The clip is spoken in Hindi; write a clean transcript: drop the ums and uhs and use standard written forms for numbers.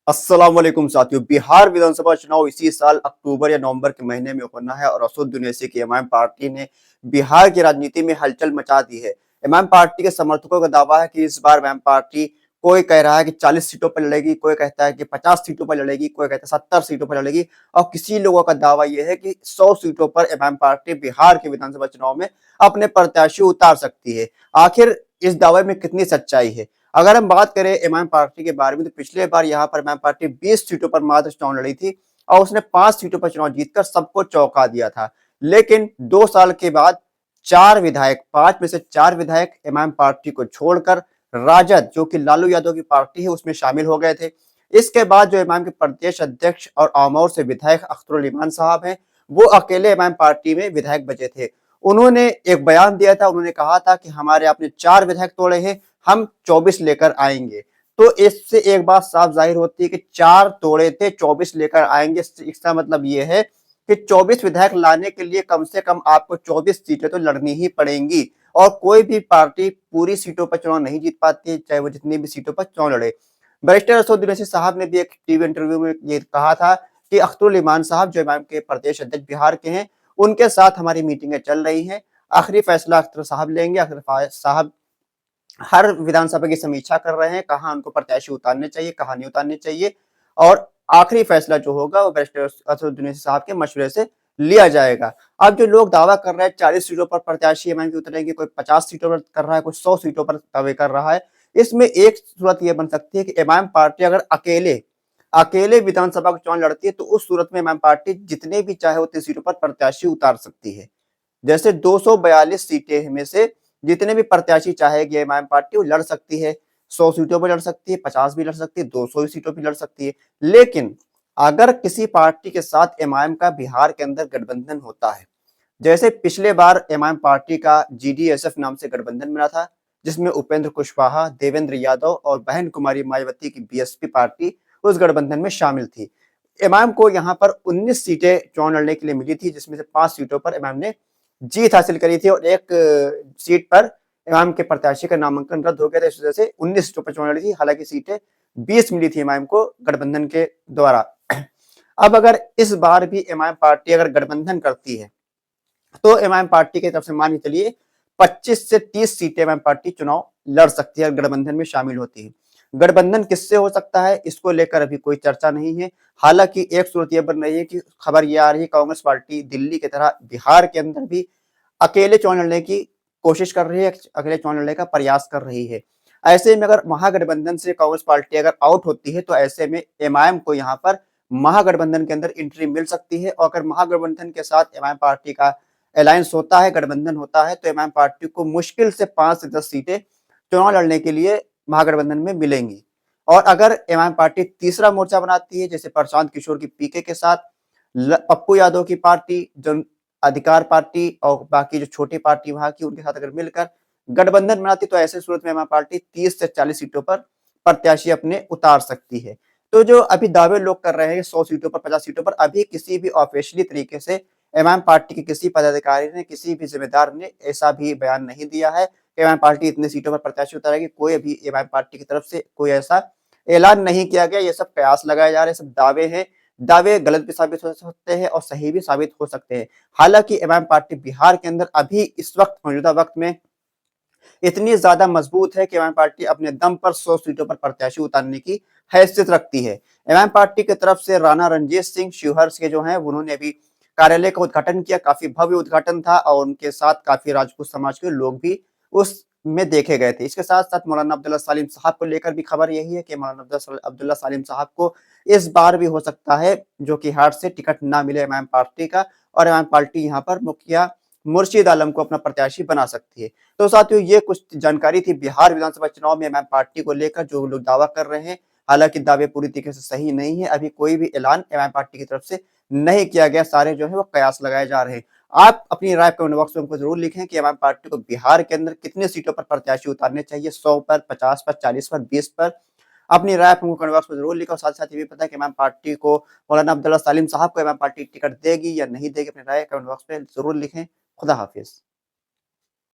अस्सलाम वालेकुम साथियों। बिहार विधानसभा चुनाव इसी साल अक्टूबर या नवंबर के महीने में होना है और असदुद्दीन ओवैसी की एमआईएम पार्टी ने बिहार की राजनीति में हलचल मचा दी है। एमआईएम पार्टी के समर्थकों का दावा है कि इस बार एमआईएम पार्टी कोई कह रहा है कि 40 सीटों पर लड़ेगी, कोई कहता है कि 50 सीटों पर लड़ेगी, कोई कहता है 70 सीटों पर लड़ेगी और किसी लोगों का दावा यह है कि 100 सीटों पर एमआईएम पार्टी बिहार के विधानसभा चुनाव में अपने प्रत्याशी उतार सकती है। आखिर इस दावे में कितनी सच्चाई है? अगर हम बात करें एमआईएम पार्टी के बारे में, तो पिछले बार यहाँ पर एमआईएम पार्टी 20 सीटों पर मात्र चुनाव लड़ी थी और उसने 5 सीटों पर चुनाव जीतकर सबको चौंका दिया था। लेकिन 2 साल के बाद 4 विधायक, 5 में से 4 विधायक एमआईएम पार्टी को छोड़कर राजद, जो कि लालू यादव की पार्टी है, उसमें शामिल हो गए थे। इसके बाद जो एमआईएम के प्रदेश अध्यक्ष और आमौर से विधायक अख्तरुल इमान साहब हैं, वो अकेले एमआईएम पार्टी में विधायक बचे थे। उन्होंने एक बयान दिया था, उन्होंने कहा था कि हमारे आपने 4 विधायक तोड़े हैं, हम 24 लेकर आएंगे। तो इससे एक बात साफ जाहिर होती है कि 4 तोड़े थे, 24 लेकर आएंगे। इसका मतलब ये है कि 24 विधायक लाने के लिए कम से कम आपको 24 सीटें तो लड़नी ही पड़ेंगी और कोई भी पार्टी पूरी सीटों पर चुनाव नहीं जीत पाती है, चाहे वो जितनी भी सीटों पर चुनाव लड़े। बैरिस्टर असदुद्दीन ओवैसी साहब ने भी एक टीवी इंटरव्यू में ये कहा था कि अख्तरुल इमान साहब, जो एमआईएम के प्रदेश अध्यक्ष बिहार के हैं, उनके साथ हमारी मीटिंगें चल रही हैं। आखिरी फैसला अख्तर साहब लेंगे। अख्तर साहब हर विधानसभा की समीक्षा कर रहे हैं, कहाँ उनको प्रत्याशी उतारने चाहिए, कहाँ नहीं उतारने चाहिए और आखिरी फैसला जो होगा वो बैरिस्टर असदुद्दीन ओवैसी साहब के मशवरे से लिया जाएगा। अब जो लोग दावा कर रहे हैं 40 सीटों पर प्रत्याशी एमआईएम के उतरेंगे, कोई 50 सीटों पर कर रहा है, कोई 100 सीटों पर दावे कर रहा है। इसमें एक सूरत ये बन सकती है कि एमआईएम पार्टी अगर अकेले अकेले विधानसभा का चुनाव लड़ती है, तो उस सूरत में एमआईएम पार्टी जितने भी चाहे उतनी सीटों पर प्रत्याशी उतार सकती है। जैसे 242 सीटें में से जितने भी प्रत्याशी चाहेगी एमआईएम पार्टी, वो लड़ सकती है। 100 सीटों पर लड़ सकती है, 50 भी लड़ सकती है, 200 सीटों पर लड़ सकती है। लेकिन अगर किसी पार्टी के साथ एमआईएम का बिहार के अंदर गठबंधन होता है, जैसे पिछले बार एमआईएम पार्टी का जीडीएसएफ नाम से गठबंधन बना था, जिसमें उपेंद्र कुशवाहा, देवेंद्र यादव और बहन कुमारी मायावती की बीएसपी पार्टी उस गठबंधन में शामिल थी। एमआईएम को यहाँ पर 19 सीटें चुनाव लड़ने के लिए मिली थी, जिसमें से 5 सीटों पर एमआईएम ने जीत हासिल करी थी और एक सीट पर एमआईएम के प्रत्याशी का नामांकन रद्द हो गया था। इस वजह से 19 सीटों पर चुनाव लड़ी थी। हालांकि सीटें 20 मिली थी एमआईएम को गठबंधन के द्वारा। अब अगर इस बार भी एमआईएम पार्टी अगर गठबंधन करती है, तो एमआईएम पार्टी की तरफ से मान के चलिए 25 से 30 सीटें एमआईएम पार्टी चुनाव लड़ सकती है, गठबंधन में शामिल होती है। गठबंधन किससे हो सकता है, इसको लेकर अभी कोई चर्चा नहीं है। हालांकि एक सूरत यह बन रही है कि खबर यह आ रही है, कांग्रेस पार्टी दिल्ली की तरह बिहार के अंदर भी अकेले चुनाव लड़ने की कोशिश कर रही है, अकेले चुनाव लड़ने का प्रयास कर रही है। ऐसे में अगर महागठबंधन से कांग्रेस पार्टी अगर आउट होती है, तो ऐसे में एमआईएम को यहाँ पर महागठबंधन के अंदर एंट्री मिल सकती है और अगर महागठबंधन के साथ एमआईएम पार्टी का अलायंस होता है, गठबंधन होता है, तो एमआईएम पार्टी को मुश्किल से 5 से 10 सीटें चुनाव लड़ने के लिए महागठबंधन में मिलेंगी। और अगर एमआईएम पार्टी तीसरा मोर्चा बनाती है, जैसे प्रशांत किशोर की पीके के साथ, पप्पू यादव की पार्टी, जन अधिकार पार्टी और बाकी जो छोटी पार्टी वहां की, उनके साथ अगर मिलकर गठबंधन बनाती, तो ऐसे सूरत में एमआईएम पार्टी 30 से 40 सीटों पर प्रत्याशी अपने उतार सकती है। तो जो अभी दावे लोग कर रहे हैं 100 सीटों पर, 50 सीटों पर, अभी किसी भी ऑफिशियली तरीके से एमआईएम पार्टी के किसी पदाधिकारी ने, किसी भी जिम्मेदार ने ऐसा भी बयान नहीं दिया है कि एमआईएम पार्टी इतने सीटों पर प्रत्याशी उतारेगी। कोई अभी एमआईएम पार्टी की तरफ से कोई ऐसा ऐलान नहीं किया गया। ये सब कयास लगाए जा रहे हैं, सब दावे हैं। दावे गलत भी साबित हो सकते हैं और सही भी साबित हो सकते हैं। हालांकि एमआईएम पार्टी बिहार के अंदर अभी इस वक्त, मौजूदा वक्त में इतनी ज्यादा मजबूत है कि एमआईएम पार्टी अपने दम पर 100 सीटों पर प्रत्याशी उतारने की हैसियत रखती है। एमआईएम पार्टी की तरफ से राणा रणजीत सिंह शिवहर के जो हैं, उन्होंने अभी कार्यालय का उद्घाटन किया। काफी भव्य उद्घाटन था और उनके साथ काफी राजपूत समाज के लोग भी उसमें देखे गए थे। इसके साथ साथ मौलाना अब्दुल्ला सालिम साहब को लेकर भी खबर यही है कि मौलाना अब्दुल्ला सालिम साहब को इस बार भी हो सकता है जो कि हार से टिकट ना मिले एमआईएम पार्टी का, और एमआईएम पार्टी यहाँ पर मुखिया मुर्शीद आलम को अपना प्रत्याशी बना सकती है। तो साथियों, ये कुछ जानकारी थी बिहार विधानसभा चुनाव में एमआईएम पार्टी को लेकर जो लोग दावा कर रहे हैं। हालांकि दावे पूरी तरीके से सही नहीं है, अभी कोई भी ऐलान एमआईएम पार्टी की तरफ से नहीं किया गया। सारे जो है वो कयास लगाए जा रहे हैं। आप अपनी राय कमेंट बॉक्स में हमको जरूर लिखें कि एमआईएम पार्टी को बिहार के अंदर कितने सीटों पर प्रत्याशी उतारने चाहिए, 100 पर, 50 पर, 40 पर, 20 पर। अपनी राय हमको कमेंट बॉक्स में जरूर लिखो। साथ साथ ये भी पता है कि एमआईएम पार्टी को, मौलाना अब्दुल्ला सालिम साहब को एमआईएम पार्टी टिकट देगी या नहीं देगी, अपनी राय कमेंट बॉक्स में जरूर लिखें। खुदा हाफिज।